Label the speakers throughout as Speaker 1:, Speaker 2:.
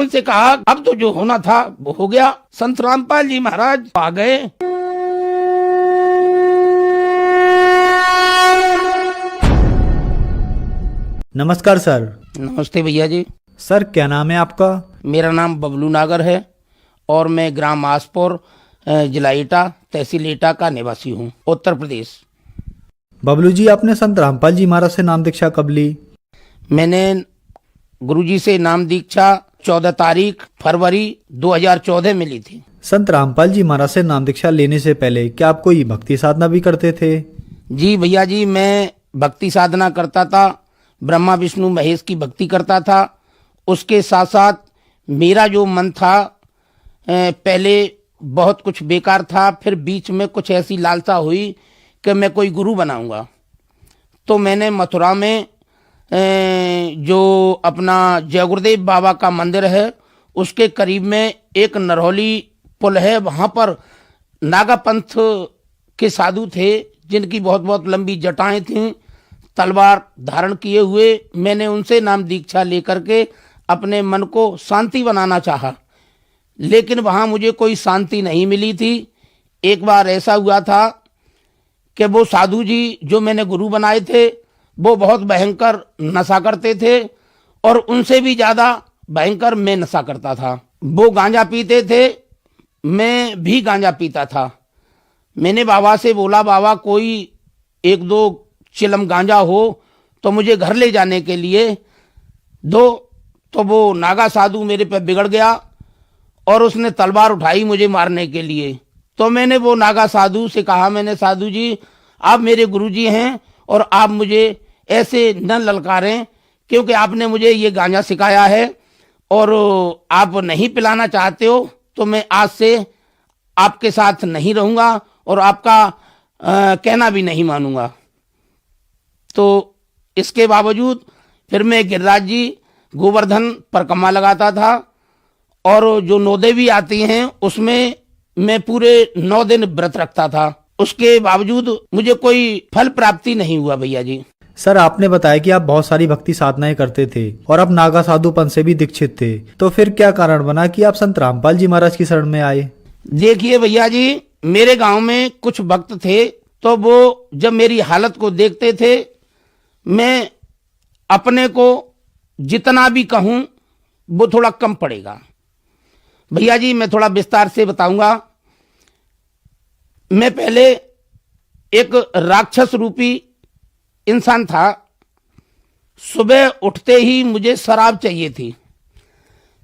Speaker 1: उनसे कहा अब तो जो होना था वो हो गया। संत रामपाल जी महाराज आ गए।
Speaker 2: नमस्कार सर।
Speaker 1: नमस्ते भैया जी।
Speaker 2: सर क्या नाम है आपका?
Speaker 1: मेरा नाम बबलू नागर है और मैं ग्राम आसपुर जिला एटा तहसील एटा का निवासी हूँ, उत्तर प्रदेश।
Speaker 2: बबलू जी, आपने संत रामपाल जी महाराज से नाम दीक्षा कब ली?
Speaker 1: मैंने गुरुजी से नाम दीक्षा 14 तारीख फरवरी 2014 में ली थी।
Speaker 2: संत रामपाल जी महाराज से नाम दीक्षा लेने से पहले क्या आप कोई भक्ति साधना भी करते थे?
Speaker 1: जी भैया जी, मैं भक्ति साधना करता था, ब्रह्मा विष्णु महेश की भक्ति करता था। उसके साथ साथ मेरा जो मन था पहले बहुत कुछ बेकार था, फिर बीच में कुछ ऐसी लालसा हुई कि मैं कोई गुरु बनाऊंगा। तो मैंने मथुरा में जो अपना जय गुरुदेव बाबा का मंदिर है उसके करीब में एक नरहौली पुल है, वहाँ पर नागापंथ के साधु थे जिनकी बहुत बहुत लंबी जटाएं थीं, तलवार धारण किए हुए। मैंने उनसे नाम दीक्षा लेकर के अपने मन को शांति बनाना चाहा, लेकिन वहाँ मुझे कोई शांति नहीं मिली थी। एक बार ऐसा हुआ था कि वो साधु जी जो मैंने गुरु बनाए थे वो बहुत भयंकर नशा करते थे और उनसे भी ज़्यादा भयंकर मैं नशा करता था। वो गांजा पीते थे, मैं भी गांजा पीता था। मैंने बाबा से बोला, बाबा कोई 1-2 चिलम गांजा हो तो मुझे घर ले जाने के लिए दो। तो वो नागा साधु मेरे पे बिगड़ गया और उसने तलवार उठाई मुझे मारने के लिए। तो मैंने वो नागा साधु से कहा, मैंने साधु जी आप मेरे गुरुजी हैं और आप मुझे ऐसे न ललकारें, क्योंकि आपने मुझे ये गांजा सिखाया है और आप नहीं पिलाना चाहते हो तो मैं आज से आपके साथ नहीं रहूँगा और आपका कहना भी नहीं मानूंगा। तो इसके बावजूद फिर मैं गिरिराज जी गोवर्धन परिक्रमा लगाता था और जो 9 देवी आती हैं उसमें मैं पूरे 9 दिन व्रत रखता था। उसके बावजूद मुझे कोई फल प्राप्ति नहीं हुआ भैया जी।
Speaker 2: सर आपने बताया कि आप बहुत सारी भक्ति साधनाएं करते थे और अब नागा साधुपन से भी दीक्षित थे, तो फिर क्या कारण बना कि आप संत रामपाल जी महाराज की शरण में आए?
Speaker 1: देखिए भैया जी, मेरे गांव में कुछ भक्त थे, तो वो जब मेरी हालत को देखते थे, मैं अपने को जितना भी कहूं वो थोड़ा कम पड़ेगा। भैया जी मैं थोड़ा विस्तार से बताऊंगा। मैं पहले एक राक्षस रूपी इंसान था। सुबह उठते ही मुझे शराब चाहिए थी।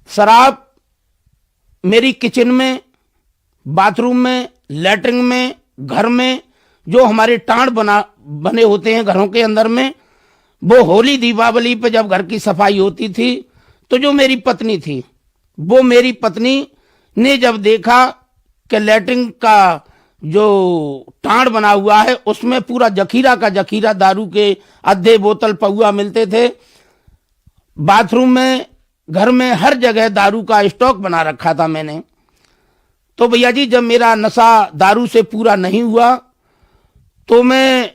Speaker 1: शराब मेरी किचन में, बाथरूम में, लैट्रिन में, घर में जो हमारे टांड बने होते हैं घरों के अंदर में, वो होली दीपावली पे जब घर की सफाई होती थी तो जो मेरी पत्नी थी, वो मेरी पत्नी ने जब देखा कि लैट्रिन का जो टांड बना हुआ है उसमें पूरा जखीरा का जखीरा दारू के आधे बोतल पौआ मिलते थे, बाथरूम में, घर में, हर जगह दारू का स्टॉक बना रखा था मैंने। तो भैया जी जब मेरा नशा दारू से पूरा नहीं हुआ तो मैं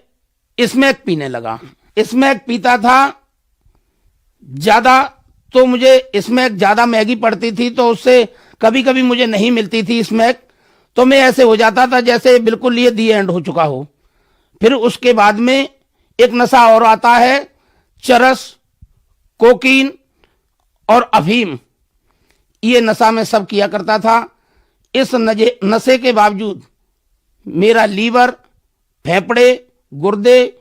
Speaker 1: स्मैक पीने लगा। स्मैक पीता था ज्यादा, तो मुझे स्मैक ज्यादा महंगी पड़ती थी तो उससे कभी कभी मुझे नहीं मिलती थी स्मैक, तो मैं ऐसे हो जाता था जैसे बिल्कुल ये दी एंड हो चुका हो। फिर उसके बाद में एक नशा और आता है, चरस, कोकीन और अफीम। ये नशा मैं सब किया करता था। इस नशे के बावजूद मेरा लीवर, फेफड़े, गुर्दे,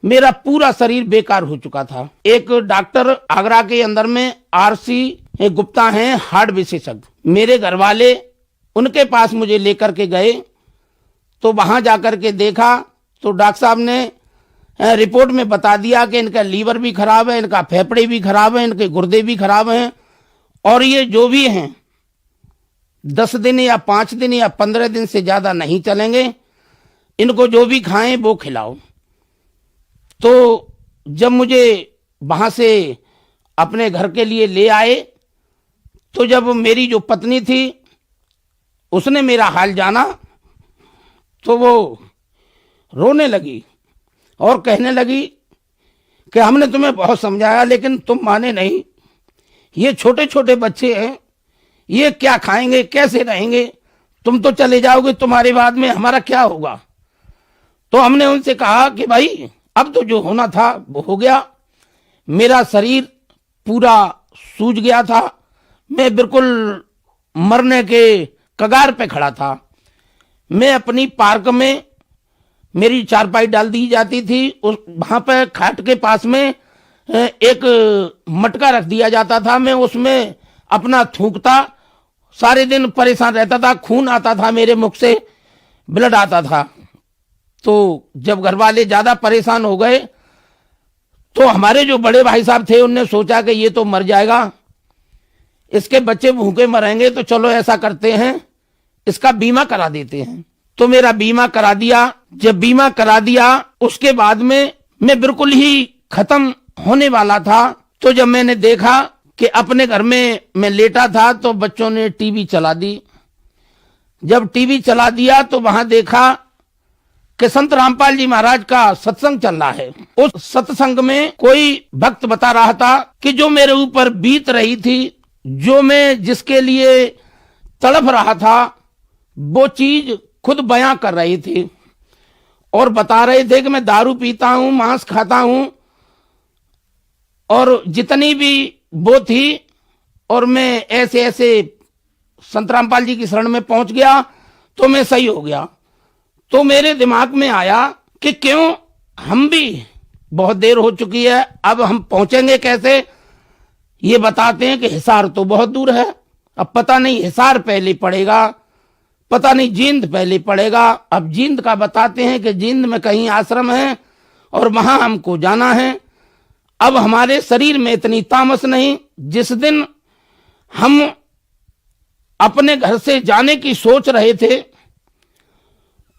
Speaker 1: मेरा पूरा शरीर बेकार हो चुका था। एक डॉक्टर आगरा के अंदर में RC गुप्ता हैं, हार्ट विशेषज्ञ, मेरे घर वाले उनके पास मुझे लेकर के गए। तो वहां जाकर के देखा तो डॉक्टर साहब ने रिपोर्ट में बता दिया कि इनका लीवर भी खराब है, इनका फेफड़े भी खराब है, इनके गुर्दे भी खराब हैं और ये जो भी हैं 10 दिन या 5 दिन या 15 दिन से ज्यादा नहीं चलेंगे, इनको जो भी खाएं वो खिलाओ। तो जब मुझे वहां से अपने घर के लिए ले आए तो जब मेरी जो पत्नी थी उसने मेरा हाल जाना तो वो रोने लगी और कहने लगी कि हमने तुम्हें बहुत समझाया लेकिन तुम माने नहीं। ये छोटे छोटे बच्चे हैं, ये क्या खाएंगे, कैसे रहेंगे, तुम तो चले जाओगे, तुम्हारे बाद में हमारा क्या होगा। तो हमने उनसे कहा कि भाई अब तो जो होना था वो हो गया, मेरा शरीर पूरा सूज गया था, मैं बिल्कुल मरने के कगार पे खड़ा था। मैं अपनी पार्क में, मेरी चारपाई डाल दी जाती थी, उस वहां पर खाट के पास में एक मटका रख दिया जाता था, मैं उसमें अपना थूकता, सारे दिन परेशान रहता था, खून आता था मेरे मुख से, ब्लड आता था। तो जब घर वाले ज्यादा परेशान हो गए तो हमारे जो बड़े भाई साहब थे उनने सोचा कि ये तो मर जाएगा, इसके बच्चे भूखे मरेंगे, तो चलो ऐसा करते हैं इसका बीमा करा देते हैं। तो मेरा बीमा करा दिया। जब बीमा करा दिया उसके बाद में मैं बिल्कुल ही खत्म होने वाला था। तो जब मैंने देखा कि अपने घर में मैं लेटा था तो बच्चों ने टीवी चला दी। जब टीवी चला दिया तो वहां देखा कि संत रामपाल जी महाराज का सत्संग चल रहा है। उस सत्संग में कोई भक्त बता रहा था कि जो मेरे ऊपर बीत रही थी, जो मैं जिसके लिए तड़प रहा था, वो चीज खुद बयां कर रही थी और बता रहे थे कि मैं दारू पीता हूं, मांस खाता हूं और जितनी भी वो थी, और मैं ऐसे ऐसे संत रामपाल जी की शरण में पहुंच गया तो मैं सही हो गया। तो मेरे दिमाग में आया कि क्यों हम भी, बहुत देर हो चुकी है, अब हम पहुंचेंगे कैसे। ये बताते हैं कि हिसार तो बहुत दूर है, अब पता नहीं हिसार पहले पड़ेगा, पता नहीं जींद पहले पड़ेगा। अब जींद का बताते हैं कि जींद में कहीं आश्रम है और वहां हमको जाना है। अब हमारे शरीर में इतनी तामस नहीं। जिस दिन हम अपने घर से जाने की सोच रहे थे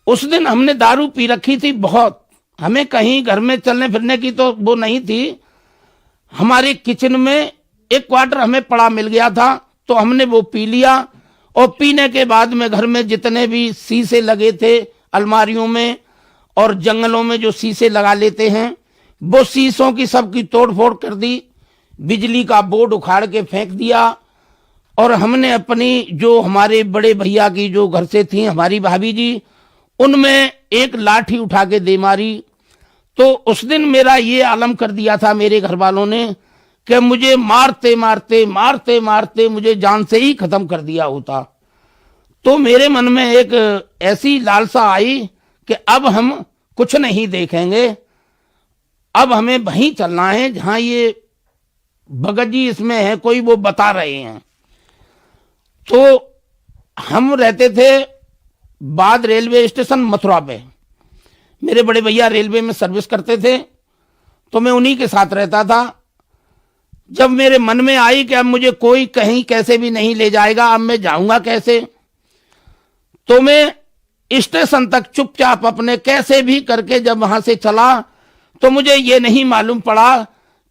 Speaker 1: उस दिन हमने दारू पी रखी थी बहुत। हमें कहीं घर में चलने फिरने की तो वो नहीं थी। हमारे किचन में एक क्वार्टर हमें पड़ा मिल गया था तो हमने वो पी लिया। और पीने के बाद में घर में जितने भी शीशे लगे थे अलमारियों में और जंगलों में जो शीशे लगा लेते हैं, वो शीशों की सबकी तोड़फोड़ कर दी, बिजली का बोर्ड उखाड़ के फेंक दिया। और हमने अपनी जो हमारे बड़े भैया की जो घर से थी हमारी भाभी जी, उनमें एक लाठी उठा के दे मारी। तो उस दिन मेरा ये आलम कर दिया था मेरे घर वालों ने कि मुझे मारते मारते मारते मारते मुझे जान से ही खत्म कर दिया होता। तो मेरे मन में एक ऐसी लालसा आई कि अब हम कुछ नहीं देखेंगे, अब हमें वहीं चलना है जहां ये भगत जी इसमें है कोई, वो बता रहे हैं। तो हम रहते थे बाद रेलवे स्टेशन मथुरा पे। मेरे बड़े भैया रेलवे में सर्विस करते थे तो मैं उन्हीं के साथ रहता था। जब मेरे मन में आई कि अब मुझे कोई कहीं कैसे भी नहीं ले जाएगा, अब मैं जाऊंगा कैसे, तो मैं स्टेशन तक चुपचाप अपने कैसे भी करके जब वहां से चला तो मुझे ये नहीं मालूम पड़ा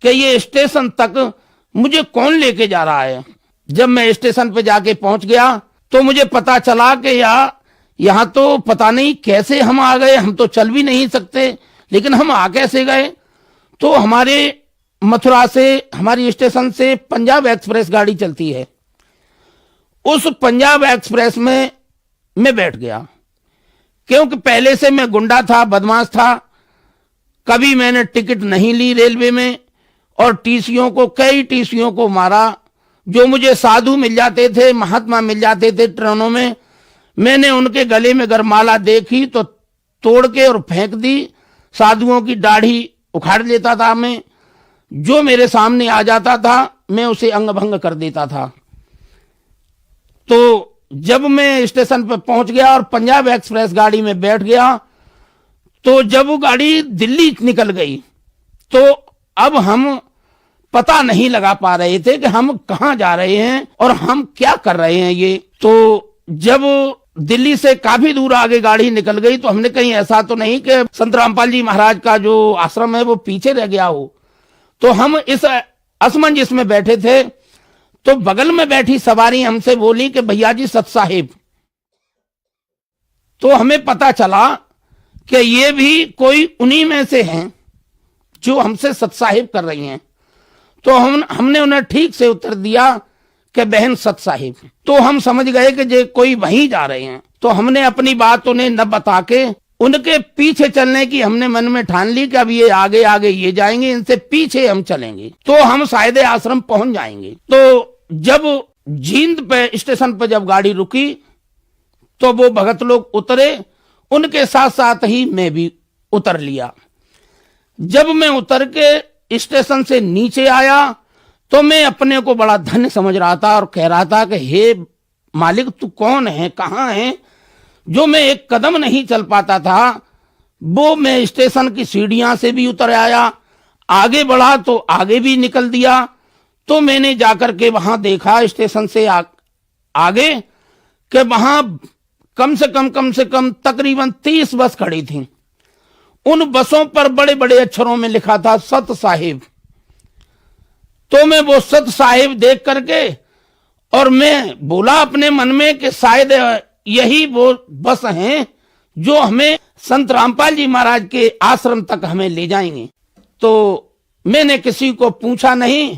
Speaker 1: कि ये स्टेशन तक मुझे कौन लेके जा रहा है। जब मैं स्टेशन पे जाके पहुंच गया तो मुझे पता चला कि यहाँ तो पता नहीं कैसे हम आ गए, हम तो चल भी नहीं सकते, लेकिन हम आ कैसे गए। तो हमारे मथुरा से, हमारी स्टेशन से पंजाब एक्सप्रेस गाड़ी चलती है। उस पंजाब एक्सप्रेस में मैं बैठ गया, क्योंकि पहले से मैं गुंडा था, बदमाश था, कभी मैंने टिकट नहीं ली रेलवे में और टीसियों को, कई टीसियों को मारा। जो मुझे साधु मिल जाते थे, महात्मा मिल जाते थे ट्रेनों में, मैंने उनके गले में गरमाला देखी तो तोड़ के और फेंक दी। साधुओं की दाढ़ी उखाड़ लेता था मैं, जो मेरे सामने आ जाता था मैं उसे अंग भंग कर देता था। तो जब मैं स्टेशन पर पहुंच गया और पंजाब एक्सप्रेस गाड़ी में बैठ गया तो जब वो गाड़ी दिल्ली निकल गई तो अब हम पता नहीं लगा पा रहे थे कि हम कहां जा रहे हैं और हम क्या कर रहे हैं ये। तो जब दिल्ली से काफी दूर आगे गाड़ी निकल गई तो हमने कहीं ऐसा तो नहीं कि संत रामपाल जी महाराज का जो आश्रम है वो पीछे रह गया हो। तो हम इस असमंजस में बैठे थे तो बगल में बैठी सवारी हमसे बोली कि भैया जी सत साहिब। तो हमें पता चला कि ये भी कोई उन्हीं में से हैं जो हमसे सत साहिब कर रही हैं। तो हमने उन्हें ठीक से उत्तर दिया कि बहन सत साहिब। तो हम समझ गए कि जे कोई वहीं जा रहे हैं। तो हमने अपनी बात उन्हें न बता के उनके पीछे चलने की हमने मन में ठान ली कि अब ये आगे आगे ये जाएंगे, इनसे पीछे हम चलेंगे तो हम शायद आश्रम पहुंच जाएंगे। तो जब जींद पे स्टेशन पर जब गाड़ी रुकी तो वो भगत लोग उतरे, उनके साथ साथ ही मैं भी उतर लिया। जब मैं उतर के स्टेशन से नीचे आया तो मैं अपने को बड़ा धन्य समझ रहा था और कह रहा था कि हे मालिक तू कौन है, कहाँ है। जो मैं एक कदम नहीं चल पाता था वो मैं स्टेशन की सीढ़ियां से भी उतर आया, आगे बढ़ा तो आगे भी निकल दिया। तो मैंने जाकर के वहां देखा स्टेशन से आगे कि वहां कम से कम तकरीबन 30 बस खड़ी थी। उन बसों पर बड़े बड़े अक्षरों में लिखा था सत साहिब। तो मैं वो सत साहिब देख करके और मैं बोला अपने मन में कि शायद यही वो बस हैं जो हमें संत रामपाल जी महाराज के आश्रम तक हमें ले जाएंगे। तो मैंने किसी को पूछा नहीं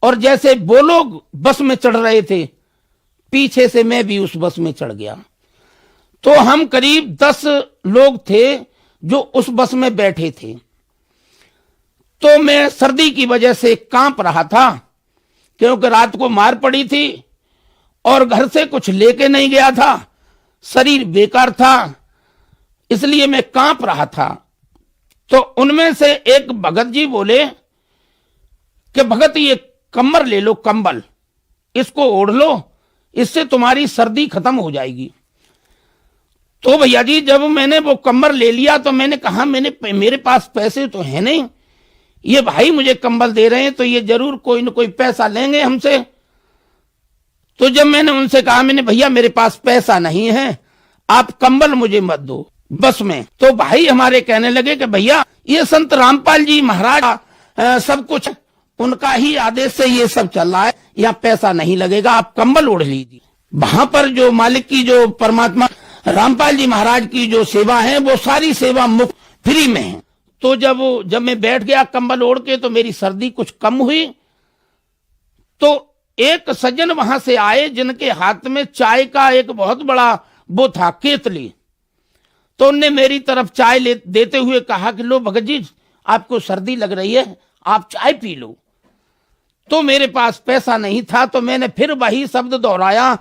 Speaker 1: और जैसे वो लोग बस में चढ़ रहे थे पीछे से मैं भी उस बस में चढ़ गया। तो हम करीब 10 लोग थे जो उस बस में बैठे थे। तो मैं सर्दी की वजह से कांप रहा था क्योंकि रात को मार पड़ी थी और घर से कुछ लेके नहीं गया था, शरीर बेकार था, इसलिए मैं कांप रहा था। तो उनमें से एक भगत जी बोले कि भगत ये कम्बल ले लो, कंबल इसको ओढ़ लो, इससे तुम्हारी सर्दी खत्म हो जाएगी। तो भैया जी जब मैंने वो कंबल ले लिया तो मैंने कहा मेरे पास पैसे तो है नहीं, ये भाई मुझे कंबल दे रहे हैं तो ये जरूर कोई न कोई पैसा लेंगे हमसे। तो जब मैंने उनसे कहा मैंने भैया मेरे पास पैसा नहीं है, आप कंबल मुझे मत दो बस में। तो भाई हमारे कहने लगे कि भैया ये संत रामपाल जी महाराज सब कुछ उनका ही आदेश से ये सब चल रहा है, यहाँ पैसा नहीं लगेगा, आप कंबल ओढ़ लीजिए। वहां पर जो मालिक की जो परमात्मा रामपाल जी महाराज की जो सेवा है वो सारी सेवा मुफ्त फ्री में है। तो जब मैं बैठ गया कंबल ओढ़ के तो मेरी सर्दी कुछ कम हुई। तो एक सज्जन वहां से आए जिनके हाथ में चाय का एक बहुत बड़ा वो था केतली। तो उनने मेरी तरफ चाय देते हुए कहा कि लो भगत जी आपको सर्दी लग रही है, आप चाय पी लो। तो मेरे पास पैसा नहीं था तो मैंने फिर वही शब्द दोहराया,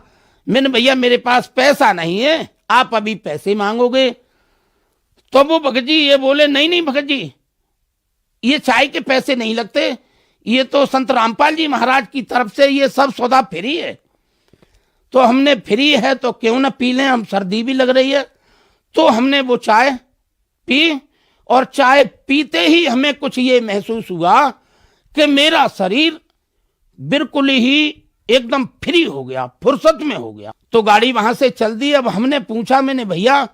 Speaker 1: मैंने भैया मेरे पास पैसा नहीं है, आप अभी पैसे मांगोगे। तो वो भगत जी ये बोले नहीं भगत जी ये चाय के पैसे नहीं लगते, ये तो संत रामपाल जी महाराज की तरफ से ये सब सौदा फ्री है। तो हमने फ्री है तो क्यों ना पी लें, हम सर्दी भी लग रही है। तो हमने वो चाय पी और चाय पीते ही हमें कुछ ये महसूस हुआ कि मेरा शरीर बिल्कुल ही एकदम फ्री हो गया, फुर्सत में हो गया। तो गाड़ी वहां से चल दी। अब हमने पूछा मैंने भैया